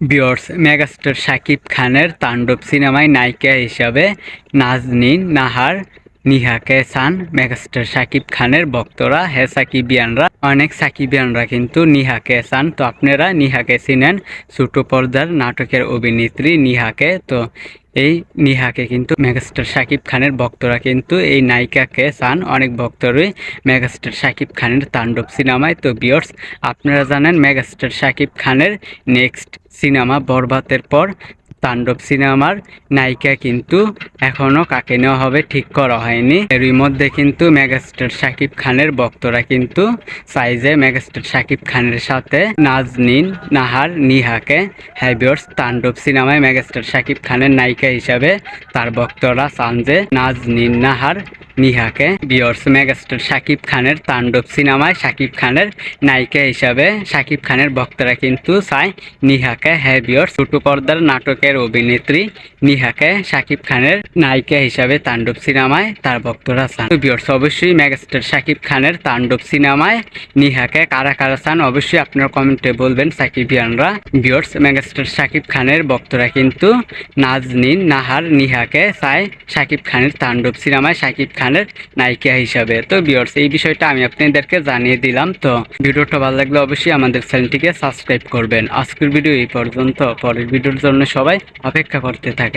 Viewers, megastar Shakib খানের তাণ্ডব সিনেমায় নায়িকা হিসাবে নাজনীন নাহার নিহাকে চান মেগাস্টার শাকিব খানের ভক্তরা। হ্যাঁ সাকিবিয়ানরা, অনেক সাকিবিয়ানরা কিন্তু নিহাকে চান। তো আপনারা নিহাকে চিনেন, ছোট পর্দার নাটকের অভিনেত্রী নিহাকে। তো এই নিহাকে কিন্তু মেগাস্টার শাকিব খানের ভক্তরা কিন্তু এই নায়িকাকে চান। অনেক ভক্তরই মেগাস্টার শাকিব খানের তাণ্ডব সিনেমায়। তো ভিউয়ার্স, আপনারা জানেন মেগাস্টার শাকিব খানের নেক্সট সিনেমা বরবাদের পর তাণ্ডব সিনেমার নায়িকা কিন্তু এখনো কাকে নেওয়া হবে ঠিক করা হয়নি। এরই মধ্যে কিন্তু মেগাস্টার শাকিব খানের ভক্তরা কিন্তু চাই যে মেগাস্টার শাকিব খানের সাথে নাজনীন নাহার নিহাকে, হ্যাঁ ভিউয়ার্স, তাণ্ডব সিনেমায় মেগাস্টার শাকিব খানের নায়িকা হিসাবে তার ভক্তরা চান যে নাজনীন নাহার নিহাকে। ভিউয়ার্স, মেগাস্টার শাকিব খানের তাণ্ডব সিনেমায় শাকিব খানের নায়িকা হিসাবে শাকিব খানের ভক্তরা কিন্তু চায় নিহাকে। হ্যাঁ ভিউয়ার্স, ছোট পর্দার নাটকের অভিনেত্রী নিহাকে শাকিব খানের নায়িকা হিসাবে তাণ্ডব সিনেমায় তার ভক্তরা চান। ভিউয়ার্স, অবশ্যই মেগাস্টার শাকিব খানের তাণ্ডব সিনেমায় নিহাকে কারা কারা চান অবশ্যই আপনারা কমেন্টে বলবেন সাকিবিয়ানরা। ভিউয়ার্স, মেগাস্টার শাকিব খানের ভক্তরা কিন্তু নাজনীন নাহার নিহাকে চায় শাকিব খানের তাণ্ডব সিনেমায় শাকিব খানের নায়িকা হিসাবে। তো ভিউয়ার্স, এই বিষয়টা আমি আপনাদেরকে জানিয়ে দিলাম। তো ভিডিওটা ভালো লাগলে অবশ্যই আমাদের চ্যানেলটিকে সাবস্ক্রাইব করবেন। আজকের ভিডিও এই পর্যন্ত, পরের ভিডিওর জন্য সবাই অপেক্ষা করতে থাকেন।